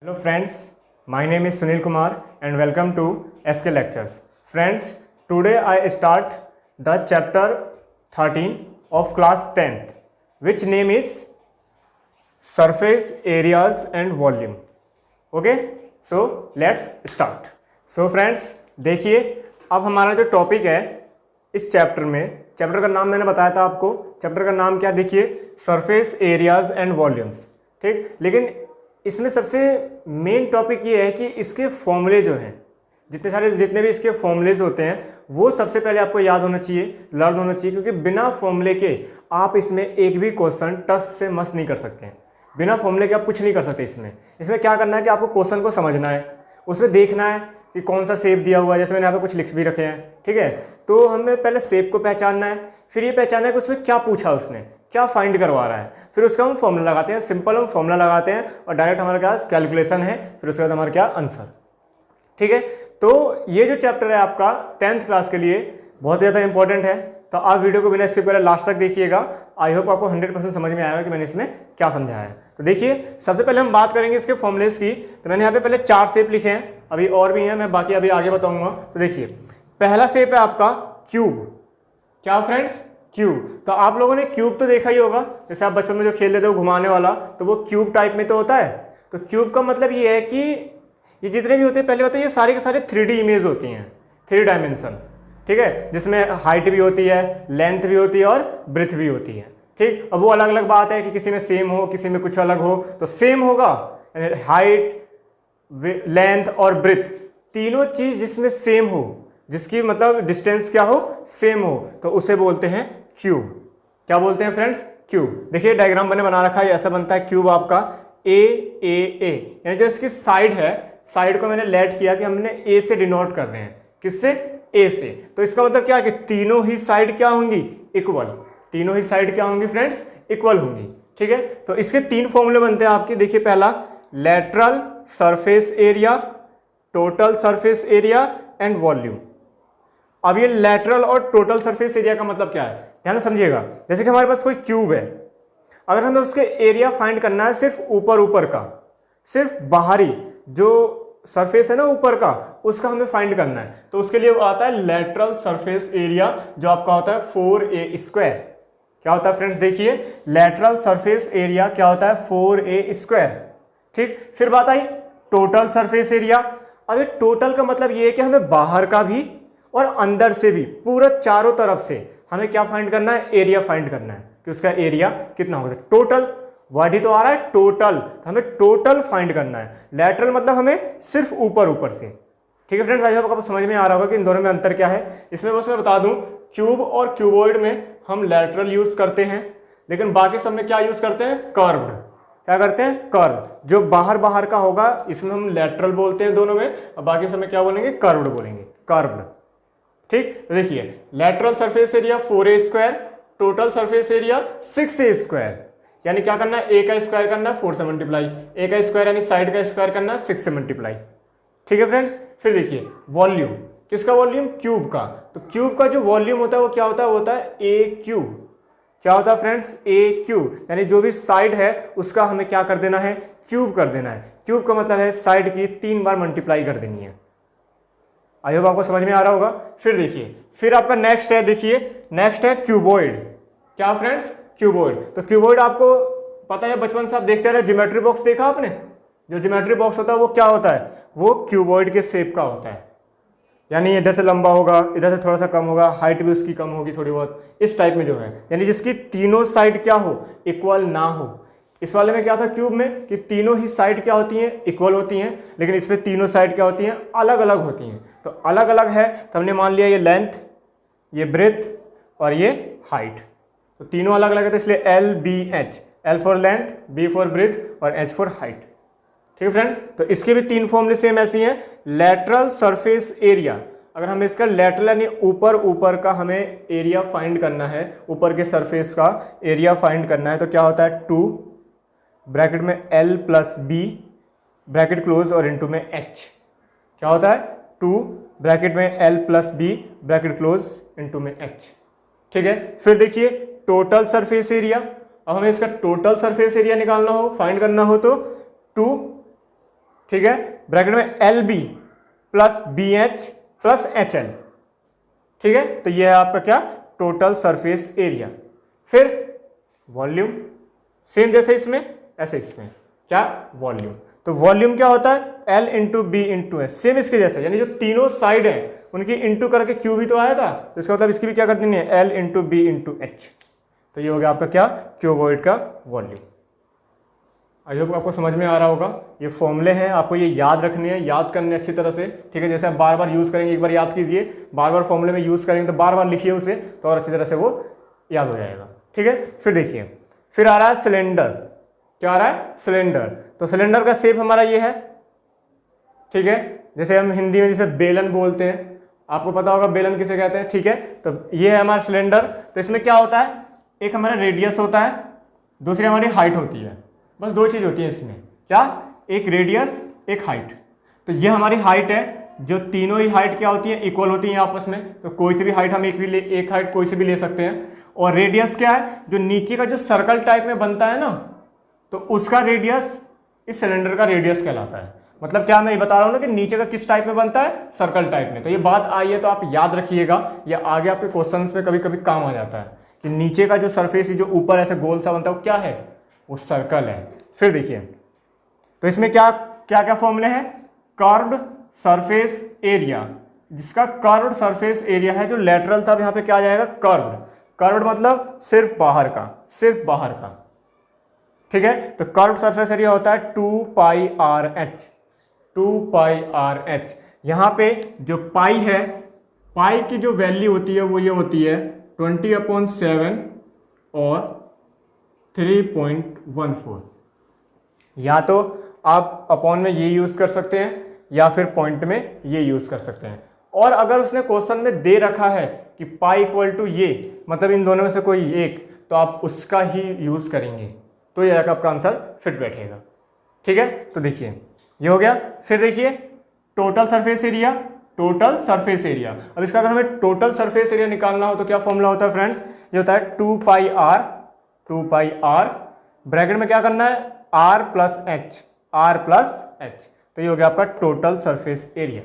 Hello friends, my name is Sunil Kumar and welcome to SK Lectures. Friends, today I start the chapter 13 of class 10th, which name is Surface Areas and Volume. Okay, so let's start. So friends, देखिए अब हमारा जो topic है इस chapter में, chapter का नाम मैंने बताया था आपको, चैप्टर का नाम क्या देखिए, सरफेस एरियाज एंड वॉल्यूम्स. ठीक, लेकिन इसमें सबसे मेन टॉपिक ये है कि इसके फॉर्मूले जो हैं, जितने भी इसके फॉर्मूलेज होते हैं वो सबसे पहले आपको याद होना चाहिए, लर्न होना चाहिए, क्योंकि बिना फॉर्मूले के आप इसमें एक भी क्वेश्चन टस से मस नहीं कर सकते हैं. बिना फॉर्मूले के आप कुछ नहीं कर सकते. इसमें क्या करना है कि आपको क्वेश्चन को समझना है, उसमें देखना है कि कौन सा शेप दिया हुआ है, जैसे मैंने यहाँ पे कुछ लिख भी रखे हैं. ठीक है, तो हमें पहले शेप को पहचानना है, फिर ये पहचानना है कि उसमें क्या पूछा, उसने क्या फाइंड करवा रहा है, फिर उसका हम फॉर्मूला लगाते हैं. सिंपल हम फॉर्मूला लगाते हैं और डायरेक्ट हमारे पास कैलकुलेशन है, फिर उसके बाद हमारा क्या आंसर. ठीक है, तो ये जो चैप्टर है आपका 10th क्लास के लिए बहुत ज़्यादा इंपॉर्टेंट है. तो आप वीडियो को बिना स्किप करे लास्ट तक देखिएगा. आई होप आपको 100% समझ में आएगा कि मैंने इसमें क्या समझाया है. तो देखिए, सबसे पहले हम बात करेंगे इसके फॉर्मूलेस की. तो मैंने यहाँ पे पहले 4 शेप लिखे हैं, अभी और भी हैं, मैं बाकी अभी आगे बताऊंगा. तो देखिए, पहला शेप है आपका क्यूब. क्या फ्रेंड्स, क्यूब. तो आप लोगों ने क्यूब तो देखा ही होगा, जैसे आप बचपन में जो खेल लेते हो घुमाने वाला, तो वो क्यूब टाइप में तो होता है. तो क्यूब का मतलब ये है कि ये जितने भी होते हैं, पहले होते हैं ये सारे के सारे 3D इमेज होती हैं, 3 डायमेंशन. ठीक है, जिसमें हाइट भी होती है, लेंथ भी होती है और ब्रेथ भी होती है. ठीक, अब वो अलग अलग बात है कि किसी में सेम हो, किसी में कुछ अलग हो. तो सेम होगा हाइट, लेंथ और ब्रेथ, तीनों चीज जिसमें सेम हो, जिसकी मतलब डिस्टेंस क्या हो, सेम हो, तो उसे बोलते हैं क्यूब. क्या बोलते हैं फ्रेंड्स, क्यूब. देखिए डायग्राम मैंने बना रखा है, ऐसा बनता है क्यूब आपका ए ए ए, यानी जो इसकी साइड है, साइड को मैंने लेट किया कि हमने ए से डिनोट कर रहे हैं. किससे, ए से. तो इसका मतलब क्या है कि तीनों ही साइड क्या होंगी, इक्वल. तीनों ही साइड क्या होंगी फ्रेंड्स, इक्वल होंगी. ठीक है, तो इसके 3 फॉर्मूले बनते हैं आपके. देखिए, पहला lateral surface area, total surface area and volume. अब ये लेटरल और टोटल सरफेस एरिया का मतलब क्या है, ध्यान से समझिएगा. जैसे कि हमारे पास कोई क्यूब है, अगर हमें उसके एरिया फाइंड करना है सिर्फ ऊपर का, सिर्फ बाहरी जो सरफेस है ना ऊपर का, उसका हमें फाइंड करना है, तो उसके लिए आता है लेटरल सरफेस एरिया, जो आपका होता है 4a². क्या होता है फ्रेंड्स, देखिए लेटरल सरफेस एरिया क्या होता है, 4a². ठीक, फिर बात आई टोटल सरफेस एरिया. अब ये टोटल का मतलब ये है कि हमें बाहर का भी और अंदर से भी पूरा चारों तरफ से हमें क्या फाइंड करना है, एरिया फाइंड करना है कि उसका एरिया कितना होगा. टोटल वर्ड ही तो आ रहा है टोटल, तो हमें टोटल फाइंड करना है. लेटरल मतलब हमें सिर्फ ऊपर से. ठीक है फ्रेंड्स, आई होप आपको समझ में आ रहा होगा कि इन दोनों में अंतर क्या है. इसमें बस मैं बता दूं, क्यूब और क्यूबॉइड में हम लेटरल यूज करते हैं, लेकिन बाकी सब में क्या यूज करते हैं, कर्व्ड. क्या करते हैं, कर्व. जो बाहर का होगा इसमें हम लेटरल बोलते हैं दोनों में, और बाकी सब में क्या बोलेंगे, कर्व्ड बोलेंगे, कर्व्ड. ठीक, तो देखिए lateral surface area 4a², total surface area 6a². यानी क्या करना है, ए का स्क्वायर करना है 4 से मल्टीप्लाई, ए का स्क्वायर यानी साइड का स्क्वायर करना है 6 से मल्टीप्लाई. ठीक है फ्रेंड्स, फिर देखिए वॉल्यूम. किसका वॉल्यूम, क्यूब का. तो क्यूब का जो वॉल्यूम होता है वो क्या होता है, वो होता है ए क्यूब. क्या होता है फ्रेंड्स, ए क्यूब. यानी जो भी साइड है उसका हमें क्या कर देना है, क्यूब कर देना है. क्यूब का मतलब है साइड की 3 बार मल्टीप्लाई कर देनी है. आई होप आपको समझ में आ रहा होगा. फिर देखिए, फिर आपका नेक्स्ट है, देखिए नेक्स्ट है क्यूबॉइड. क्या फ्रेंड्स, क्यूबॉइड. तो क्यूबॉइड आपको पता है, बचपन से आप देखते रहे, ज्योमेट्री बॉक्स देखा आपने. जो ज्योमेट्री बॉक्स होता है वो क्या होता है, वो क्यूबॉइड के शेप का होता है. यानी इधर से लंबा होगा, इधर से थोड़ा सा कम होगा, हाइट भी उसकी कम होगी थोड़ी बहुत, इस टाइप में जो है, यानी जिसकी तीनों साइड क्या हो, इक्वल ना हो. इस वाले में क्या था क्यूब में, कि तीनों ही साइड क्या होती हैं, इक्वल होती हैं, लेकिन इसमें तीनों साइड क्या होती हैं, अलग अलग होती हैं. तो अलग अलग है, तो हमने मान लिया ये लेंथ, ये ब्रेथ और ये हाइट, तो तीनों अलग अलग है. तो इसलिए LBH, L for length, B for breadth और H फॉर हाइट. ठीक है फ्रेंड्स, तो इसके भी 3 फॉर्मूले सेम ऐसी हैं. लेटरल सरफेस एरिया, अगर हमें इसका लेटरल यानी ऊपर का हमें एरिया फाइंड करना है, ऊपर के सरफेस का एरिया फाइंड करना है, तो क्या होता है 2 ब्रैकेट में L + B ब्रैकेट क्लोज और इनटू में H. क्या होता है 2 ब्रैकेट में L + B bracket close into में H. ठीक है, फिर देखिए टोटल सरफेस एरिया. अब हमें इसका टोटल सरफेस एरिया निकालना हो, फाइंड करना हो, तो 2 ठीक है, ब्रैकेट में L B plus B H plus H L, ठीक है। तो ये है आपका क्या, टोटल सरफेस एरिया। फिर वॉल्यूम, सेम जैसे इसमें ऐसे इसमें क्या, वॉल्यूम। तो वॉल्यूम क्या होता है, L into B into H, same इसके जैसे, यानी जो तीनों साइड है उनकी इंटू करके क्यू भी तो आया था, तो इसका मतलब इसकी भी क्या कर देनी है, L into B into H. तो ये हो गया आपका क्या, क्यूबॉइड का वॉल्यूम। आई होप आपको समझ में आ रहा होगा। ये फॉर्मूले हैं, आपको ये याद रखने हैं, याद करने अच्छी तरह से, ठीक है। जैसे आप बार बार यूज़ करेंगे, एक बार याद कीजिए, बार बार फॉर्मूले में यूज़ करेंगे तो बार बार लिखिए उसे, तो और अच्छी तरह से वो याद हो जाएगा, ठीक है। फिर देखिए, फिर आ रहा है सिलेंडर। क्या आ रहा है, सिलेंडर। तो सिलेंडर का शेप हमारा ये है, ठीक है। जैसे हम हिंदी में जैसे बेलन बोलते हैं, आपको पता होगा बेलन किसे कहते हैं, ठीक है। तो ये है हमारा सिलेंडर। तो इसमें क्या होता है, एक हमारा रेडियस होता है, दूसरी हमारी हाइट होती है, बस दो चीज़ होती है इसमें, क्या, एक रेडियस एक हाइट। तो ये हमारी हाइट है, जो तीनों ही हाइट क्या होती है, इक्वल होती है आपस में, तो कोई से भी हाइट हम एक हाइट कोई से भी ले सकते हैं। और रेडियस क्या है, जो नीचे का जो सर्कल टाइप में बनता है ना, तो उसका रेडियस इस सिलेंडर का रेडियस कहलाता है। मतलब क्या मैं ये बता रहा हूँ ना कि नीचे का किस टाइप में बनता है, सर्कल टाइप में। तो ये बात आई है तो आप याद रखिएगा, या आगे आपके क्वेश्चंस में कभी कभी काम आ जाता है कि नीचे का जो सरफेस जो ऊपर ऐसे गोल सा बनता है वो क्या है, वो सर्कल है। फिर देखिए, तो इसमें क्या क्या क्या फॉर्मूले हैं, कर्व्ड सरफेस एरिया, जिसका कर्व्ड सरफेस एरिया है, जो लेटरल था यहाँ पे क्या आ जाएगा, कर्व्ड। कर्व्ड मतलब सिर्फ बाहर का, सिर्फ बाहर का, ठीक है। तो कर्व्ड सरफेस एरिया होता है 2 pi R H, 2 pi R H. यहाँ पे जो पाई है, पाई की जो वैल्यू होती है वो ये होती है 20/7 और 3.14। या तो आप अपॉन में ये यूज़ कर सकते हैं या फिर पॉइंट में ये यूज़ कर सकते हैं। और अगर उसने क्वेश्चन में दे रखा है कि पाई इक्वल टू ये, मतलब इन दोनों में से कोई एक, तो आप उसका ही यूज़ करेंगे, तो ये आपका आंसर फिट बैठेगा, ठीक है। तो देखिए ये हो गया। फिर देखिए total surface area, total surface area. अब इसका अगर हमें टोटल सरफेस एरिया निकालना हो तो क्या फॉर्मूला होता है फ्रेंड्स, ये होता है 2 pi R, 2 pi R, bracket में क्या करना है, R plus H, R plus H. तो ये हो गया आपका टोटल सरफेस एरिया,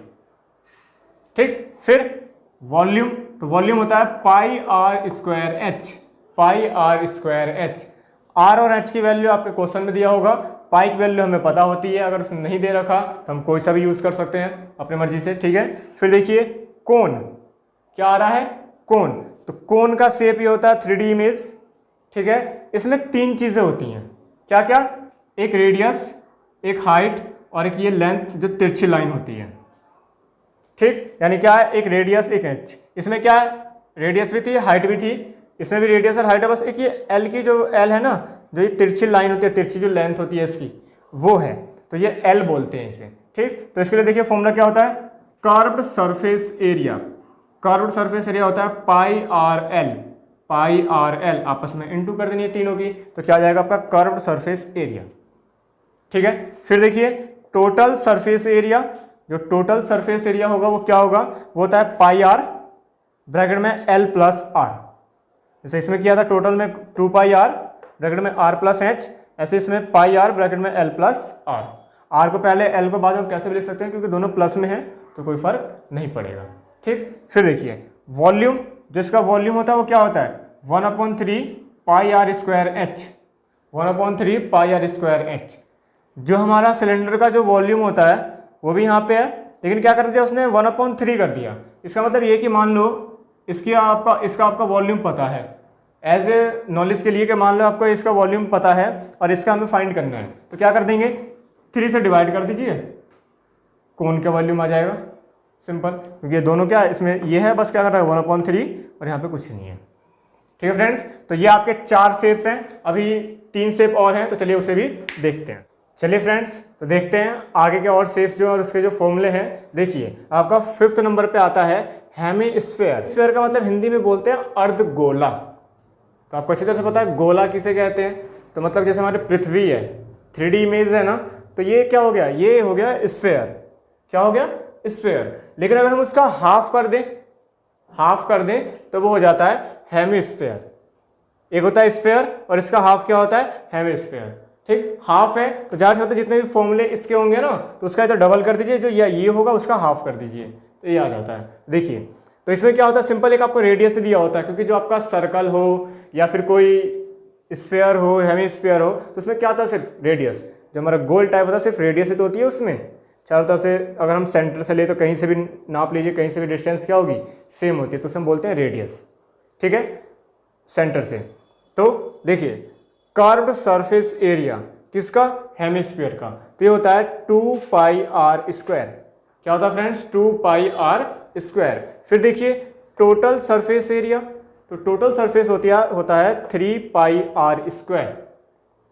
ठीक। फिर वॉल्यूम, तो वॉल्यूम होता है pi are square h, pi are square h. R और एच की वैल्यू आपके क्वेश्चन में दिया होगा, पाई की वैल्यू हमें पता होती है, अगर उसने नहीं दे रखा तो हम कोई सा भी यूज़ कर सकते हैं अपनी मर्जी से, ठीक है। फिर देखिए कोन, क्या आ रहा है, कोन। तो कोन का शेप ये होता है 3D इमेज, ठीक है। इसमें तीन चीज़ें होती हैं, क्या क्या, एक रेडियस, एक हाइट और एक ये लेंथ जो तिरछी लाइन होती है, ठीक। यानी क्या है, एक रेडियस एक एच। इसमें क्या है, रेडियस भी थी हाइट भी थी, इसमें भी रेडियस और हाइट है, बस एक ये एल की जो एल है ना, जो ये तिरछी लाइन होती है, तिरछी जो लेंथ होती है इसकी, वो है, तो ये एल बोलते हैं इसे, ठीक। तो इसके लिए देखिए फॉर्मूला क्या होता है, curved surface area, curved surface area होता है पाई आर एल, पाई आर एल, आपस में इंटू कर देनी है तीनों की, तो क्या आ जाएगा आपका कर्व्ड सरफेस एरिया, ठीक है। फिर देखिए टोटल सरफेस एरिया, जो टोटल सरफेस एरिया होगा वो क्या होगा, वो होता है पाई आर, ब्रैकेट में एल प्लस आर। जैसे इसमें किया था टोटल में 2 पाई आर, ब्रैकेट में आर प्लस एच, ऐसे इसमें पाई आर, ब्रैकेट में एल प्लस आर। आर को पहले, एल को बाद में कैसे भी लिख सकते हैं, क्योंकि दोनों प्लस में है तो कोई फर्क नहीं पड़ेगा, ठीक। फिर देखिए वॉल्यूम, जिसका वॉल्यूम होता है वो क्या होता है, 1/3 pi are square h, 1/3 pi are square h. जो हमारा सिलेंडर का जो वॉल्यूम होता है वो भी यहाँ पे है, लेकिन क्या कर दिया उसने, 1/3 कर दिया। इसका मतलब ये कि मान लो इसका आपका वॉल्यूम पता है, एज ए नॉलेज के लिए, कि मान लो आपको इसका वॉल्यूम पता है और इसका हमें फाइंड करना है, तो क्या कर देंगे, 3 से डिवाइड कर दीजिए, कोन का वॉल्यूम आ जाएगा, सिंपल। क्योंकि ये दोनों क्या, इसमें ये है, बस क्या कर रहा है 1/3 और यहाँ पे कुछ नहीं है, ठीक है फ्रेंड्स। तो ये आपके 4 शेप्स हैं, अभी 3 शेप और हैं, तो चलिए उसे भी देखते हैं। चलिए फ्रेंड्स, तो देखते हैं आगे के और शेप्स जो और उसके जो फॉर्मूले हैं। देखिए आपका 5th नंबर पे आता है हेमीस्फीयर। स्फीयर का मतलब हिंदी में बोलते हैं अर्धगोला। तो आपको अच्छी तरह से पता है गोला किसे कहते हैं, तो मतलब जैसे हमारी पृथ्वी है, 3D इमेज है ना, तो ये क्या हो गया, ये हो गया स्फीयर। क्या हो गया, स्फीयर। लेकिन अगर हम उसका हाफ कर दें तो वो हो जाता है हेमीस्फीयर। एक होता है स्फीयर और इसका हाफ क्या होता है, हेमीस्फीयर, ठीक, हाफ है तो ज़्यादा से जितने भी फॉर्मूले इसके होंगे ना तो उसका इधर डबल कर दीजिए, जो ये होगा उसका हाफ कर दीजिए, तो ये आ जाता है। देखिए तो इसमें क्या होता है, सिंपल एक आपको रेडियस दिया होता है, क्योंकि जो आपका सर्कल हो या फिर कोई स्फीयर हो, हेमी स्फीयर हो, तो उसमें क्या होता है सिर्फ रेडियस। जो हमारा गोल टाइप होता है सिर्फ रेडियस ही तो होती है उसमें, चारों तरफ से अगर हम सेंटर से ले तो कहीं से भी नाप लीजिए, कहीं से भी डिस्टेंस क्या होगी, सेम होती है, तो उसे हम बोलते हैं रेडियस। ठीक है, सेंटर से। तो देखिए कर्व्ड सरफेस एरिया किसका, हेमिस्फीयर का, तो ये होता है 2 पाई आर स्क्वायर। क्या होता है फ्रेंड्स, 2 पाई आर स्क्वायर। फिर देखिए टोटल सरफेस एरिया, तो टोटल सरफेस होता है 3 पाई आर स्क्वायर।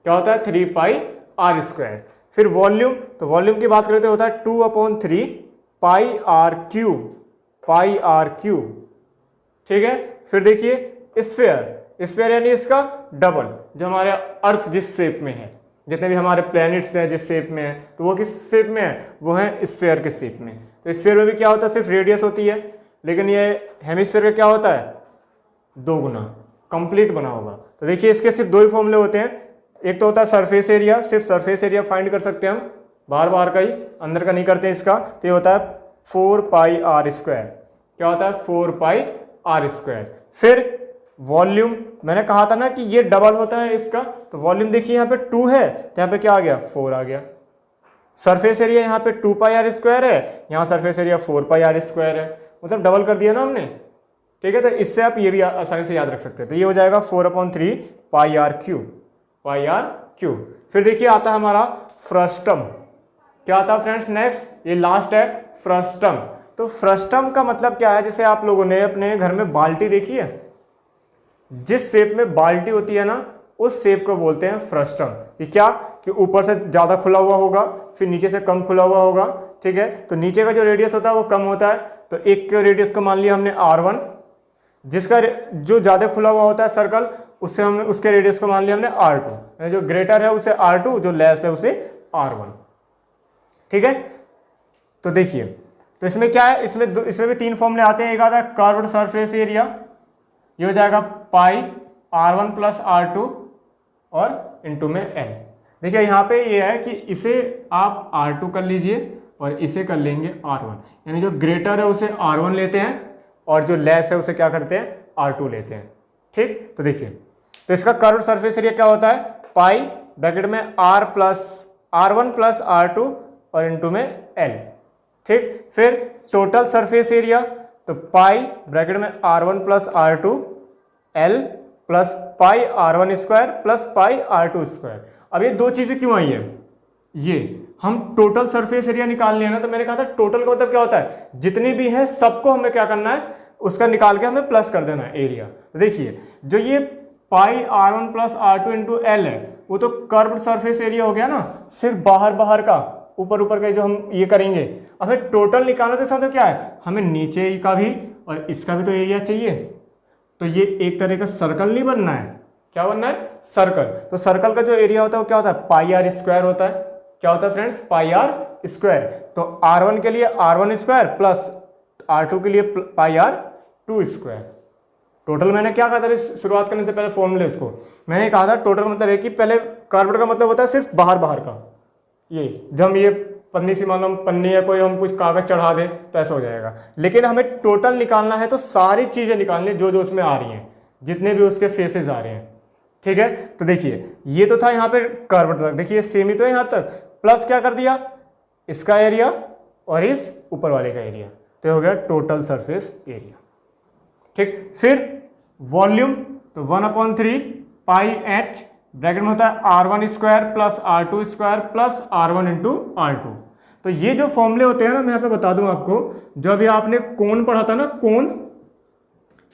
क्या होता है, 3 पाई आर स्क्वायर। फिर वॉल्यूम, तो वॉल्यूम की बात करें तो होता है 2/3 pi r cube, pi r cube. ठीक है, फिर देखिए स्फीयर, स्फीयर यानी इसका डबल, जो हमारे अर्थ जिस शेप में है, जितने भी हमारे प्लैनेट्स हैं जिस शेप में है, तो वो किस शेप में है, वो है स्फीयर के शेप में। तो स्फीयर में भी क्या होता है, सिर्फ रेडियस होती है, लेकिन ये हेमिस्फीयर का क्या होता है, 2 गुना कंप्लीट बना होगा। तो देखिए इसके सिर्फ 2 ही फॉर्मूले होते हैं, एक तो होता है सरफेस एरिया, सिर्फ सरफेस एरिया फाइंड कर सकते हैं हम, बाहर का ही, अंदर का नहीं करते हैं इसका, तो ये होता है 4 पाई आर स्क्वायर। क्या होता है, 4 पाई आर स्क्वायर। फिर वॉल्यूम, मैंने कहा था ना कि ये डबल होता है इसका, तो वॉल्यूम देखिए यहाँ पे 2 है तो यहाँ पे क्या आ गया, 4 आ गया। सरफेस एरिया यहाँ पे 2 पाई आर स्क्वायर है, यहाँ surface area 4 pi are square है, मतलब डबल कर दिया ना हमने। ठीक है, तो इससे आप ये भी आसानी से याद रख सकते हैं। तो ये हो जाएगा 4/3 pi r cube, pi r cube. फिर देखिए आता है हमारा फ्रस्टम। क्या आता है फ्रेंड्स, नेक्स्ट ये लास्ट है फ्रस्टम। तो फ्रस्टम का मतलब क्या है, जैसे आप लोगों ने अपने घर में बाल्टी देखी है, जिस शेप में बाल्टी होती है ना, उस शेप को बोलते हैं फ्रस्टम। कि क्या, कि ऊपर से ज़्यादा खुला हुआ होगा, फिर नीचे से कम खुला हुआ होगा। ठीक है, तो नीचे का जो रेडियस होता है वो कम होता है, तो एक के रेडियस को मान लिया हमने R1, जिसका जो ज़्यादा खुला हुआ होता है सर्कल, उससे हमने उसके रेडियस को मान लिया हमने R2, जो ग्रेटर है उसे R2, जो लेस है उसे R1। ठीक है, तो देखिए तो इसमें क्या है, इसमें भी 3 फॉर्मूले आते हैं। एक आता है कर्व्ड सरफेस एरिया, ये हो जाएगा पाई R1 + R2 और इनटू में L। देखिए यहाँ पे ये है कि इसे आप R2 कर लीजिए और इसे कर लेंगे R1, यानी जो ग्रेटर है उसे R1 लेते हैं और जो लेस है उसे क्या करते हैं, R2 लेते हैं। ठीक, तो देखिए तो इसका कर्व्ड सरफेस एरिया क्या होता है, पाई ब्रैकेट में R1 + R2 और इनटू में L। ठीक, फिर टोटल सरफेस एरिया, तो पाई ब्रैकेट में R1 + R2 L plus pi R1 square plus pi R2 square. अब ये 2 चीज़ें क्यों आई है, ये हम टोटल सरफेस एरिया निकाल लिया ना, तो मैंने कहा था टोटल का मतलब क्या होता है, जितनी भी है सबको हमें क्या करना है, उसका निकाल के हमें प्लस कर देना है एरिया। तो देखिए जो ये पाई R1 + R2 इंटू L है, वो तो कर्व्ड सरफेस एरिया हो गया ना, सिर्फ बाहर का, ऊपर का जो हम ये करेंगे। हमें टोटल निकालना तो क्या है, हमें नीचे का भी और इसका भी तो एरिया चाहिए। तो ये एक तरह का सर्कल नहीं बनना है, क्या बनना है, सर्कल। तो सर्कल का जो एरिया होता है वो क्या होता है, पाई आर स्क्वायर होता है। क्या होता है फ्रेंड्स, पाई आर स्क्वायर। तो R1 के लिए R1 स्क्वायर प्लस R2 के लिए पाई R2 स्क्वायर। टोटल मैंने क्या कहा था शुरुआत करने से पहले फॉर्मूले इसको मैंने कहा था, टोटल मतलब है कि पहले कर्व्ड का मतलब होता है सिर्फ बाहर का, ये जब हम ये पन्नी सी मान लो पन्नी या कोई हम कुछ कागज चढ़ा दे तो ऐसा हो जाएगा। लेकिन हमें टोटल निकालना है तो सारी चीज़ें निकालनी जो उसमें आ रही हैं, जितने भी उसके फेसेस आ रहे हैं। ठीक है, तो देखिए ये तो था यहाँ पे कर्व्ड तक, देखिए सेम ही तो है यहाँ तक, प्लस क्या कर दिया इसका एरिया और इस ऊपर वाले का एरिया, तो हो गया टोटल सरफेस एरिया। ठीक, फिर वॉल्यूम, तो 1/3 पाई H ब्रैकेट में होता है R1 square plus R2 square plus R1 into R2। तो ये जो फॉर्मूले होते हैं ना, मैं यहाँ पे बता दूं आपको, जो अभी आपने कोण पढ़ा था ना, कोण,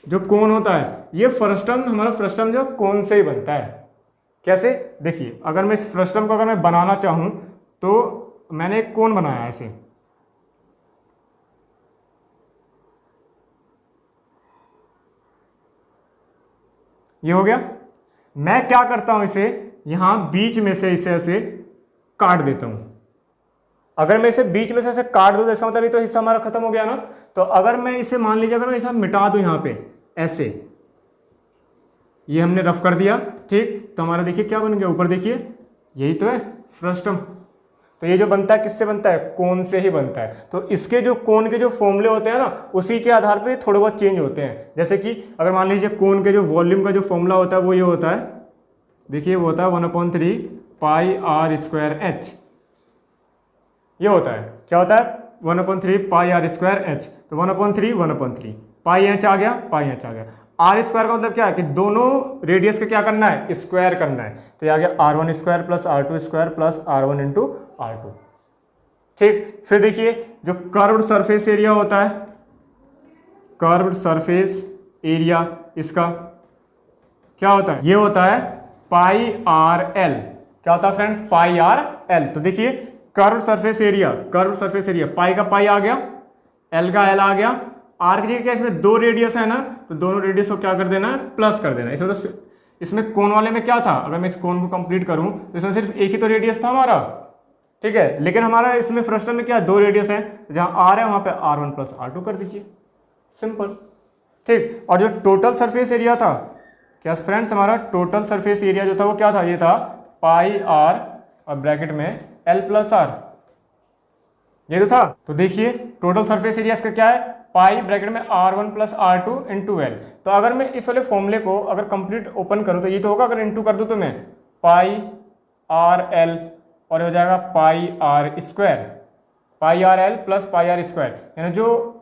जो कोण होता है, ये फ्रस्टम, हमारा फ्रस्टम जो कोण से ही बनता है। कैसे, देखिए अगर मैं इस फ्रस्टम को अगर मैं बनाना चाहूँ तो मैंने एक कोण बनाया ऐसे, ये हो गया। मैं क्या करता हूं, इसे यहां बीच में से इसे ऐसे काट देता हूं। अगर मैं इसे बीच में से ऐसे काट दूं तो इसका मतलब ये तो हिस्सा हमारा खत्म हो गया ना। तो अगर मैं इसे मान लीजिए अगर मैं इसे मिटा दूं यहां पे ऐसे, ये हमने रफ कर दिया। ठीक, तो हमारा देखिए क्या बन गया, ऊपर देखिए यही तो है फ्रस्टम। तो ये जो बनता है किससे बनता है, कोन से ही बनता है। तो इसके जो कोन के जो फॉर्मूले होते हैं ना, उसी के आधार पे थोड़े बहुत चेंज होते हैं। जैसे कि अगर मान लीजिए कोन के जो वॉल्यूम का जो फॉर्मूला होता है वो ये होता है, देखिए वो होता है 1/3 पाई आर स्क्वायर एच। ये होता है, क्या होता है, 1/3 पाई आर स्क्वायर एच। तो 1/3 पाई एच आ गया, पाई एच आ गया। आर स्क्वायर का मतलब क्या है कि दोनों रेडियस का क्या करना है, स्क्वायर करना है। तो ये आ गया R1 square plus R2 square plus R1 into R2। ठीक, फिर देखिए जो कर्व्ड सरफेस एरिया होता है, कर्व्ड सरफेस एरिया इसका क्या होता है, ये होता है पाई आर एल। क्या होता है फ्रेंड्स, पाई आर एल। तो देखिए curved surface area, curved surface area, pi का पाई आ गया, एल का एल आ गया। आर की जगह क्या, इसमें दो रेडियस है ना, तो दोनों रेडियस को क्या कर देना है, प्लस कर देना है। इसमें तो इसमें कोन वाले में क्या था, अगर मैं इस कोन को कंप्लीट करूं तो इसमें सिर्फ एक ही तो रेडियस था हमारा, ठीक है। लेकिन हमारा इसमें फ्रस्टम में क्या, दो रेडियस है, तो जहां आर है वहां पे R1 प्लस R2 कर दीजिए, सिंपल। ठीक, और जो टोटल सरफेस एरिया था, क्या फ्रेंड्स, हमारा टोटल सरफेस एरिया जो था वो क्या था, ये था पाई आर और ब्रैकेट में एल प्लस आर, ये तो था। तो देखिए टोटल सरफेस एरिया इसका क्या है, पाई ब्रैकेट में R1 plus R2 into L. तो अगर मैं इस वाले फॉर्मूले को अगर कंप्लीट ओपन करूं तो ये तो होगा, अगर इंटू कर दूं तो मैं पाई आर एल और हो जाएगा pi are square, pi r l plus pi are square. यानी जो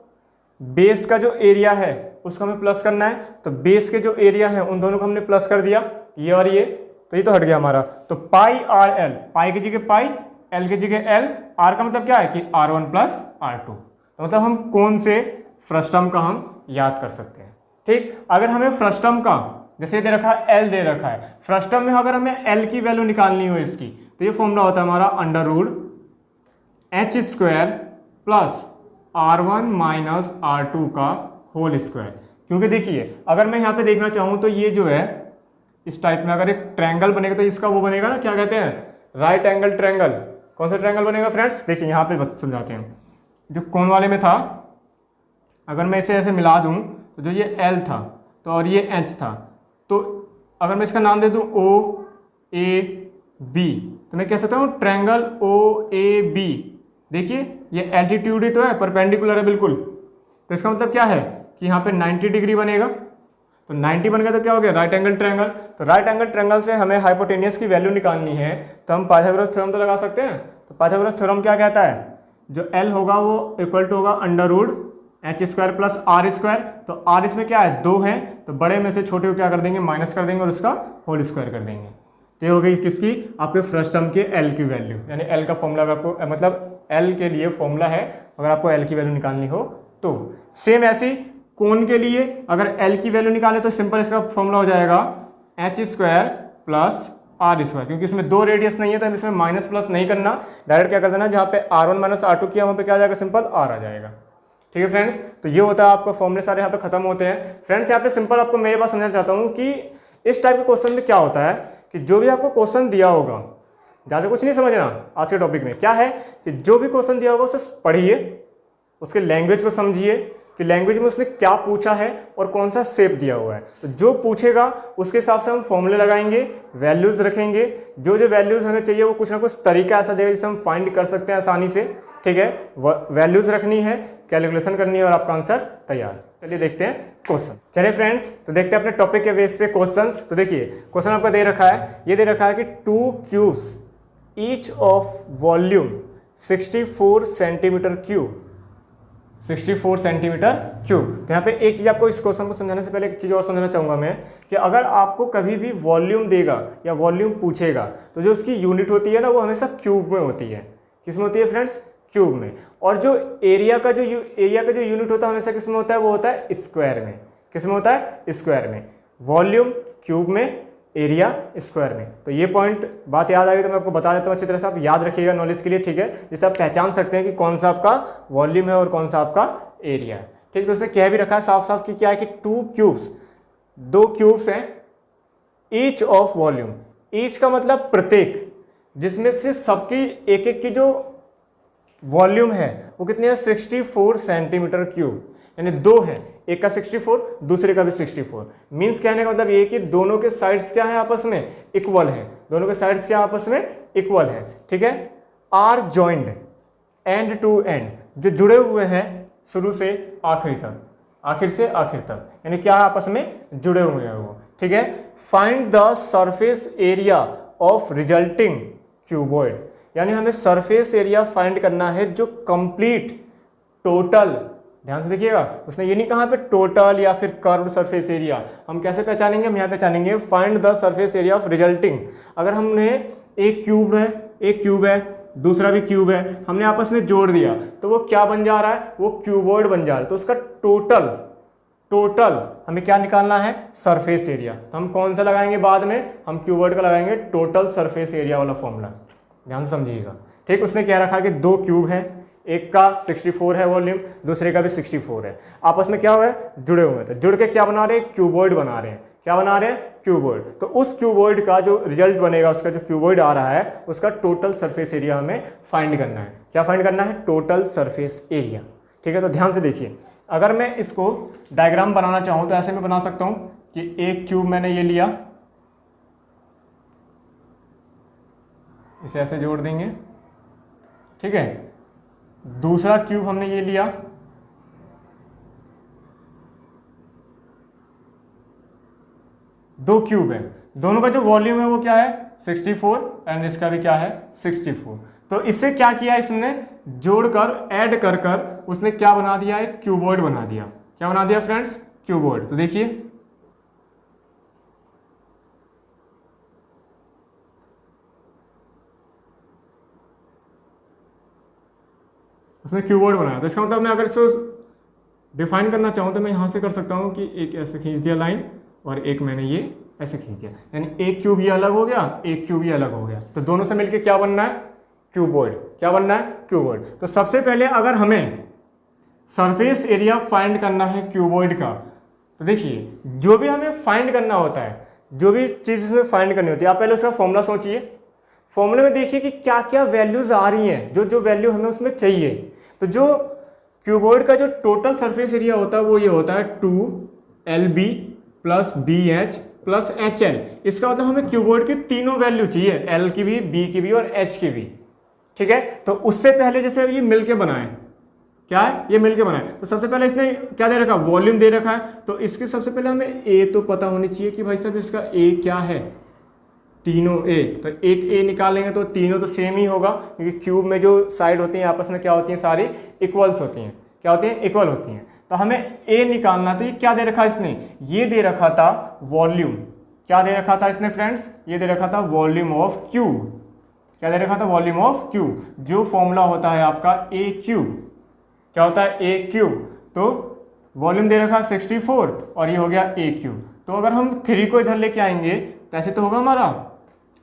बेस का जो एरिया है उसको हमें प्लस करना है, तो बेस के जो एरिया है उन दोनों को हमने प्लस कर दिया, ये और ये, तो ये तो हट गया हमारा। तो पाई आर एल, पाई की जगह पाई, एल की जगह एल, आर का मतलब क्या है कि R1 प्लस R2। तो मतलब हम कौन से फ्रस्टम का हम याद कर सकते हैं। ठीक, अगर हमें फ्रस्टम का जैसे दे रखा है एल दे रखा है, फ्रस्टम में अगर हमें एल की वैल्यू निकालनी हो इसकी, तो ये फॉर्मूला होता है हमारा under root H square plus R1 minus R2 का होल स्क्वायर। क्योंकि देखिए अगर मैं यहाँ पे देखना चाहूँ तो ये जो है इस टाइप में अगर एक ट्रायंगल बनेगा तो इसका वो बनेगा ना, क्या कहते हैं, राइट एंगल ट्रायंगल। कौन सा ट्रायंगल बनेगा फ्रेंड्स, देखिए यहाँ पे समझाते हैं। जो कोन वाले में था, अगर मैं इसे ऐसे मिला दूं तो जो ये L था तो और ये H था, तो अगर मैं इसका नाम दे दूं OAB, तो मैं कह सकता हूँ ट्रायंगल OAB। देखिए ये एल्टीट्यूड ही तो है, परपेंडिकुलर है बिल्कुल। तो इसका मतलब क्या है कि यहाँ पे 90 डिग्री बनेगा, तो 90 बन गया तो क्या हो गया, राइट एंगल ट्रायंगल। तो राइट एंगल ट्रायंगल से हमें हाइपोटेनियस की वैल्यू निकालनी है, तो हम पाइथागोरस थ्योरम तो लगा सकते हैं। तो पाइथागोरस थ्योरम क्या कहता है, जो L होगा वो इक्वल टू होगा under root H square plus R square. तो आर इसमें क्या है, दो है, तो बड़े में से छोटे को क्या कर देंगे, माइनस कर देंगे और उसका होल स्क्वायर कर देंगे। तो ये हो गई किसकी, आपके फ्रस्टम के L की वैल्यू, यानी L का फॉर्मूला आपको, मतलब L के लिए फॉर्मूला है अगर आपको L की वैल्यू निकालनी हो तो। सेम ऐसी कोन के लिए अगर L की वैल्यू निकाले तो सिंपल इसका फॉर्मूला हो जाएगा H square plus R square. क्योंकि इसमें दो रेडियस नहीं है तो हम इसमें माइनस प्लस नहीं करना, डायरेक्ट क्या कर देना, जहाँ पे R1 माइनस R2 किया वहाँ पे क्या आ जाएगा, सिंपल R आ जाएगा। ठीक है फ्रेंड्स, तो ये होता है आपका फॉर्मूले सारे यहाँ पे खत्म होते हैं। फ्रेंड्स यहाँ पे सिंपल आपको मैं ये बात समझना चाहता हूँ कि इस टाइप के क्वेश्चन में क्या होता है कि जो भी आपको क्वेश्चन दिया होगा, ज़्यादा कुछ नहीं समझना आज के टॉपिक में, क्या है कि जो भी क्वेश्चन दिया होगा उसे पढ़िए, उसके लैंग्वेज को समझिए कि लैंग्वेज में उसने क्या पूछा है और कौन सा शेप दिया हुआ है। तो जो पूछेगा उसके हिसाब से हम फॉर्मूले लगाएंगे, वैल्यूज़ रखेंगे, जो जो वैल्यूज़ हमें चाहिए वो कुछ ना कुछ तरीका ऐसा देगा जिससे हम फाइंड कर सकते हैं आसानी से। ठीक है, वैल्यूज़ रखनी है, कैलकुलेशन करनी है और आपका आंसर तैयार। चलिए देखते हैं क्वेश्चन। चलिए फ्रेंड्स, तो देखते हैं अपने टॉपिक के बेस पे क्वेश्चंस। तो देखिए क्वेश्चन आपका दे रखा है, ये दे रखा है कि 2 cubes each of volume 64 centimetre cube, 64 centimetre cube. तो यहाँ पे एक चीज़ आपको इस क्वेश्चन को समझाने से पहले एक चीज़ और समझाना चाहूँगा मैं कि अगर आपको कभी भी वॉल्यूम देगा या वॉल्यूम पूछेगा तो जो उसकी यूनिट होती है ना वो हमेशा क्यूब में होती है। किस में होती है फ्रेंड्स, क्यूब में। और जो एरिया का जो यूनिट होता है हमेशा किस में होता है, वो होता है स्क्वायर में। किस में होता है, स्क्वायर में। वॉल्यूम क्यूब में, एरिया स्क्वायर में। तो ये पॉइंट बात याद आ गई तो मैं आपको बता देता हूँ, अच्छी तरह से आप याद रखिएगा नॉलेज के लिए। ठीक है, जिससे आप पहचान सकते हैं कि कौन सा आपका वॉल्यूम है और कौन सा आपका एरिया है। ठीक, तो उसमें कह भी रखा है साफ साफ कि क्या है कि 2 क्यूब्स, 2 क्यूब्स हैं, ईच ऑफ वॉल्यूम, ईच का मतलब प्रत्येक, जिसमें से सबकी एक एक की जो वॉल्यूम है वो कितनी है, 64 सेंटीमीटर क्यूब। यानी दो है, एक का 64 दूसरे का भी 64। मीन्स कहने का मतलब ये कि दोनों के साइड्स क्या है आपस में इक्वल है, दोनों के साइड्स क्या आपस में इक्वल है। ठीक है, are joined end to end, जो जुड़े हुए हैं शुरू से आखिरी तक, आखिर से आखिर तक, यानी क्या आपस में जुड़े हुए हैं वो। ठीक है, find the surface area of resulting cuboid, यानी हमें सरफेस एरिया फाइंड करना है जो कंप्लीट टोटल, ध्यान से देखिएगा, उसने ये नहीं कहा पे टोटल या फिर कर्व्ड सरफेस एरिया। हम कैसे पहचानेंगे, हम यहाँ पहचानेंगे find the surface area of resulting. अगर हमने एक क्यूब है दूसरा भी क्यूब है, हमने आपस में जोड़ दिया तो वो क्या बन जा रहा है, वो क्यूबॉइड बन जा रहा है। तो उसका टोटल हमें क्या निकालना है, सरफेस एरिया। तो हम कौन सा लगाएंगे बाद में, हम क्यूबॉइड का लगाएंगे टोटल सरफेस एरिया वाला फॉर्मूला, ध्यान समझिएगा। ठीक, उसने क्या रखा कि दो क्यूब है, एक का 64 है वॉल्यूम, दूसरे का भी 64 है, आपस में क्या हुआ है, जुड़े हुए हैं। तो जुड़ के क्या बना रहे हैं, क्यूबॉइड बना रहे हैं। क्या बना रहे हैं, क्यूबॉइड। तो उस क्यूबॉइड का जो रिजल्ट बनेगा, उसका जो क्यूबॉइड आ रहा है, उसका टोटल सरफेस एरिया हमें फाइंड करना है। क्या फाइंड करना है, टोटल सरफेस एरिया। ठीक है, तो ध्यान से देखिए, अगर मैं इसको डायग्राम बनाना चाहूँ तो ऐसे मैं बना सकता हूँ कि एक क्यूब मैंने ये लिया, इसे ऐसे जोड़ देंगे। ठीक है, दूसरा क्यूब हमने ये लिया, दो क्यूब है, दोनों का जो वॉल्यूम है वो क्या है 64 एंड इसका भी क्या है 64। तो इससे क्या किया इसने, जोड़कर ऐड कर कर उसने क्या बना दिया, एक क्यूबॉइड बना दिया। क्या बना दिया फ्रेंड्स, क्यूबॉइड। तो देखिए उसने क्यूबॉइड बनाया। तो इसका मतलब मैं अगर इसको डिफाइन करना चाहूँ तो मैं यहाँ से कर सकता हूँ कि एक ऐसे खींच दिया लाइन और एक मैंने ये ऐसे खींच दिया, यानी एक क्यूब ये अलग हो गया, एक क्यूब ये अलग हो गया। तो दोनों से मिलके क्या बनना है, क्यूबॉइड। क्या बनना है, क्यूबॉइड। तो सबसे पहले अगर हमें सरफेस एरिया फाइंड करना है क्यूबॉइड का, तो देखिए जो भी हमें फाइंड करना होता है, जो भी चीज़ इसमें फाइंड करनी होती है, आप पहले उसका फॉर्मूला सोचिए। फॉर्मूले में देखिए कि क्या क्या वैल्यूज आ रही हैं, जो जो वैल्यू हमें उसमें चाहिए। तो जो क्यूबॉइड का जो टोटल सरफेस एरिया होता है वो ये होता है 2LB plus BH plus HL। इसका मतलब हमें क्यूबॉइड की तीनों वैल्यू चाहिए, L की भी, B की भी और H की भी। ठीक है, तो उससे पहले जैसे ये मिलके बनाए, क्या है, ये मिलके बनाए, तो सबसे पहले इसने क्या दे रखा, वॉल्यूम दे रखा है। तो इसके सबसे पहले हमें A तो पता होनी चाहिए कि भाई साहब इसका A क्या है, तीनों A। तो एक A निकालेंगे तो तीनों तो सेम ही होगा, क्योंकि क्यूब में जो साइड होती हैं आपस में क्या होती हैं, सारी इक्वल्स होती हैं। क्या होती हैं, इक्वल होती हैं। तो हमें A निकालना, तो ये क्या दे रखा इसने, ये दे रखा था वॉल्यूम। क्या दे रखा था इसने फ्रेंड्स, ये दे रखा था वॉल्यूम ऑफ क्यूब। क्या दे रखा था, वॉल्यूम ऑफ क्यूब, जो फॉर्मूला होता है आपका A क्यूब। क्या होता है, A क्यूब। तो वॉल्यूम दे रखा 64 और ये हो गया A क्यूब। तो अगर हम 3 को इधर लेके आएंगे तो ऐसे तो होगा हमारा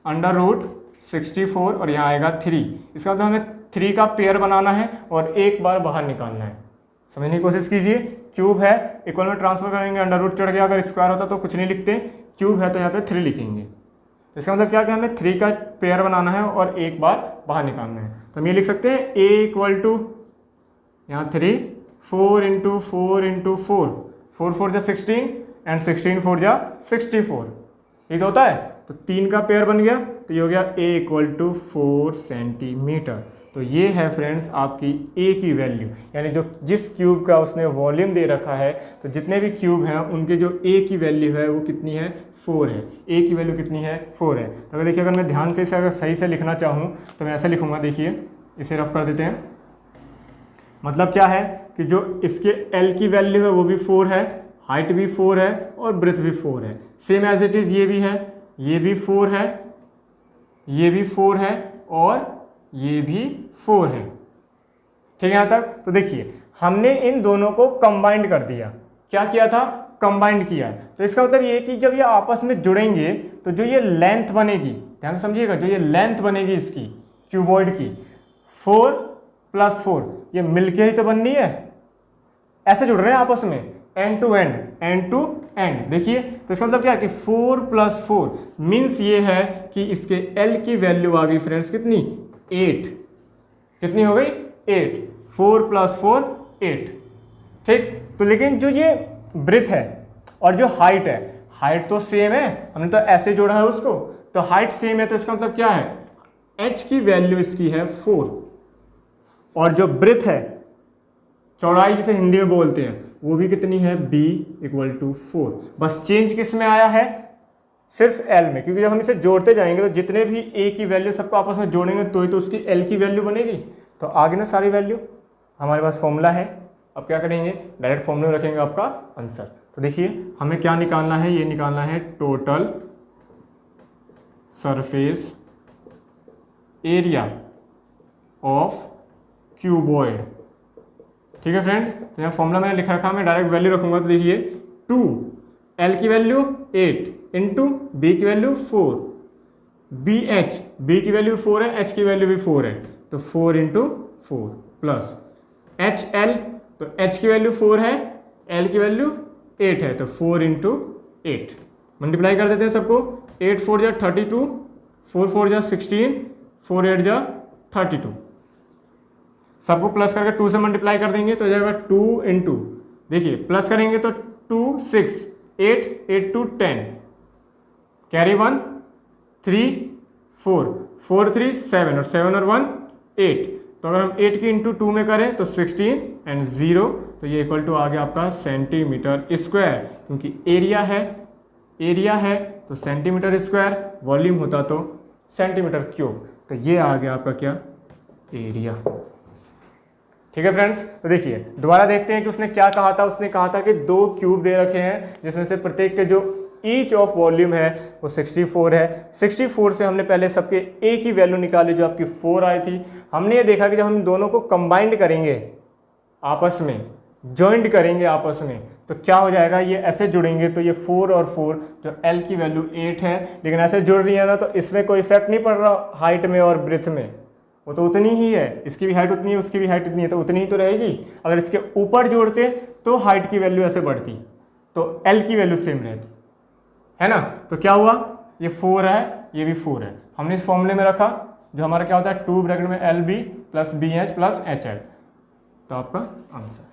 √64 और यहाँ आएगा 3। इसका मतलब हमें 3 का पेयर बनाना है और एक बार बाहर निकालना है। समझने की कोशिश कीजिए, क्यूब है, इक्वल में ट्रांसफर करेंगे, अंडर रूट चढ़ गया, अगर स्क्वायर होता तो कुछ नहीं लिखते, क्यूब है तो यहाँ पे 3 लिखेंगे। इसका मतलब क्या कि हमें 3 का पेयर बनाना है और एक बार बाहर निकालना है। तो हम ये लिख सकते हैं A इक्वल टू यहाँ 3, 4 × 4 × 4, 4 4 जा 16 एंड 16 4 जा 64। ये तो होता है, तो 3 का पेयर बन गया, तो ये हो गया A इक्वल टू 4 सेंटीमीटर। तो ये है फ्रेंड्स आपकी A की वैल्यू, यानी जो जिस क्यूब का उसने वॉल्यूम दे रखा है, तो जितने भी क्यूब हैं उनके जो A की वैल्यू है वो कितनी है, 4 है। A की वैल्यू कितनी है, 4 है। तो अगर देखिए, अगर मैं ध्यान से इसे अगर सही से लिखना चाहूँ तो मैं ऐसे लिखूँगा, देखिए इसे रफ कर देते हैं। मतलब क्या है कि जो इसके L की वैल्यू है वो भी 4 है, हाइट भी 4 है और ब्रेथ भी 4 है, सेम एज इट इज़ ये भी है, ये भी 4 है, ये भी 4 है और ये भी 4 है। ठीक है यहाँ तक। तो देखिए हमने इन दोनों को कंबाइंड कर दिया। क्या किया था, कंबाइंड किया। तो इसका मतलब ये है कि जब ये आपस में जुड़ेंगे तो जो ये लेंथ बनेगी, ध्यान से समझिएगा, जो ये लेंथ बनेगी इसकी क्यूबॉइड की 4 + 4, ये मिलके ही तो बननी है, ऐसे जुड़ रहे हैं आपस में, end to end, end to end. देखिए तो इसका मतलब क्या है कि 4 + 4 मीन्स ये है कि इसके L की वैल्यू आ गई फ्रेंड्स कितनी, 8। कितनी हो गई, 8। 4 + 4 8। ठीक, तो लेकिन जो ये ब्रेथ है और जो हाइट है, हाइट तो सेम है, हमने तो ऐसे जोड़ा है उसको, तो हाइट सेम है, तो इसका मतलब क्या है, h की वैल्यू इसकी है 4 और जो ब्रेथ है, चौड़ाई जिसे हिंदी में बोलते हैं, वो भी कितनी है, b = 4। बस चेंज किस में आया है, सिर्फ l में, क्योंकि जब हम इसे जोड़ते जाएंगे तो जितने भी a की वैल्यू सबको आपस में जोड़ेंगे तो ही तो उसकी l की वैल्यू बनेगी। तो आगे ना सारी वैल्यू, हमारे पास फॉर्मूला है, अब क्या करेंगे, डायरेक्ट फॉर्मूला रखेंगे आपका आंसर। तो देखिए हमें क्या निकालना है, ये निकालना है total surface area of cuboid. ठीक है फ्रेंड्स, तो यहाँ फॉर्मूला मैंने लिख रखा, मैं डायरेक्ट वैल्यू रखूंगा। तो देखिए 2, एल की वैल्यू 8 इंटू बी की वैल्यू 4, बी की वैल्यू 4 है, एच की वैल्यू भी 4 है, तो 4 इंटू 4 प्लस एच एल, तो एच की वैल्यू 4 है, एल की वैल्यू 8 है, तो 4 इंटू 8 मल्टीप्लाई कर देते हैं सबको। 8 4 जा 32, 4 4 जा 16, 4 8 जा 32, सबको प्लस करके 2 से मल्टीप्लाई कर देंगे तो हो जाएगा 2 इंटू, देखिए प्लस करेंगे तो 2 6 8 8 2 10, कैरी 1 3 4 4 3 7 और 7 और 1 8, तो अगर हम 8 की इंटू 2 में करें तो 16 एंड 0, तो ये इक्वल टू आ गया आपका सेंटीमीटर स्क्वायर, क्योंकि एरिया है तो सेंटीमीटर स्क्वायर, वॉल्यूम होता तो सेंटीमीटर क्यूब, तो ये आ गया आपका क्या, एरिया। ठीक है फ्रेंड्स, तो देखिए दोबारा देखते हैं कि उसने क्या कहा था। उसने कहा था कि 2 क्यूब दे रखे हैं जिसमें से प्रत्येक के जो ईच ऑफ वॉल्यूम है वो 64 है। 64 से हमने पहले सबके ए की वैल्यू निकाली जो आपकी 4 आई थी। हमने ये देखा कि जब हम दोनों को कंबाइंड करेंगे, आपस में जॉइंट करेंगे आपस में, तो क्या हो जाएगा, ये ऐसे जुड़ेंगे तो ये 4 और 4, जो एल की वैल्यू 8 है, लेकिन ऐसे जुड़ रही है ना, तो इसमें कोई इफेक्ट नहीं पड़ रहा हाइट में और ब्रेथ में, वो तो उतनी ही है, इसकी भी हाइट उतनी है, उसकी भी हाइट उतनी है, तो उतनी ही तो रहेगी। अगर इसके ऊपर जोड़ते तो हाइट की वैल्यू ऐसे बढ़ती, तो एल की वैल्यू सेम रहती है ना। तो क्या हुआ, ये 4 है, ये भी 4 है, हमने इस फॉर्मूले में रखा, जो हमारा क्या होता है 2 ब्रैकेट में LB plus BH plus HL, तो आपका आंसर।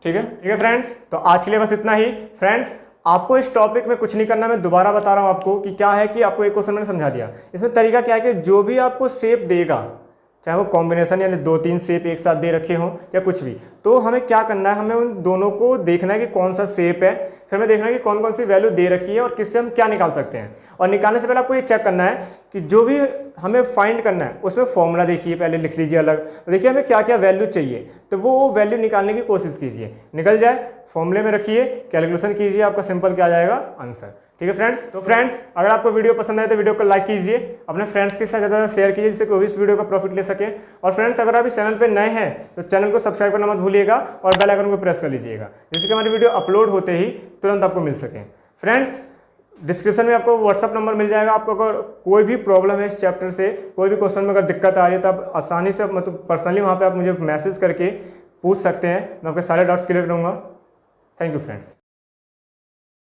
ठीक है फ्रेंड्स, तो आज के लिए बस इतना ही। फ्रेंड्स आपको इस टॉपिक में कुछ नहीं करना, मैं दोबारा बता रहा हूँ आपको कि क्या है कि आपको एक क्वेश्चन मैंने समझा दिया। इसमें तरीका क्या है कि जो भी आपको शेप देगा, चाहे वो कॉम्बिनेशन यानी 2-3 शेप एक साथ दे रखे हों या कुछ भी, तो हमें क्या करना है, हमें उन दोनों को देखना है कि कौन सा शेप है, फिर हमें देखना है कि कौन कौन सी वैल्यू दे रखी है और किससे हम क्या निकाल सकते हैं। और निकालने से पहले आपको ये चेक करना है कि जो भी हमें फाइंड करना है उसमें फॉर्मूला देखिए, पहले लिख लीजिए अलग, तो देखिए हमें क्या क्या वैल्यू चाहिए, तो वो वैल्यू निकालने की कोशिश कीजिए, निकल जाए फॉर्मूले में रखिए, कैलकुलेशन कीजिए, आपका सिंपल क्या आ जाएगा, आंसर। ठीक है फ्रेंड्स, तो फ्रेंड्स अगर आपको वीडियो पसंद आए तो वीडियो को लाइक कीजिए, अपने फ्रेंड्स के साथ ज़्यादा शेयर कीजिए जिससे कोई भी इस वीडियो का प्रॉफिट ले सके। और फ्रेंड्स अगर आप इस चैनल पे नए हैं तो चैनल को सब्सक्राइब करना मत भूलिएगा और बेल आइकन को प्रेस कर लीजिएगा, जिससे कि हमारी वीडियो अपलोड होते ही तुरंत आपको मिल सके। फ्रेंड्स डिस्क्रिप्शन में आपको व्हाट्सअप नंबर मिल जाएगा, आपको अगर कोई भी प्रॉब्लम है इस चैप्टर से, कोई भी क्वेश्चन में अगर दिक्कत आ रही है तो आप आसानी से मतलब पर्सनली वहाँ पर आप मुझे मैसेज करके पूछ सकते हैं, मैं आपके सारे डाउट्स क्लियर करूँगा। Thank you friends.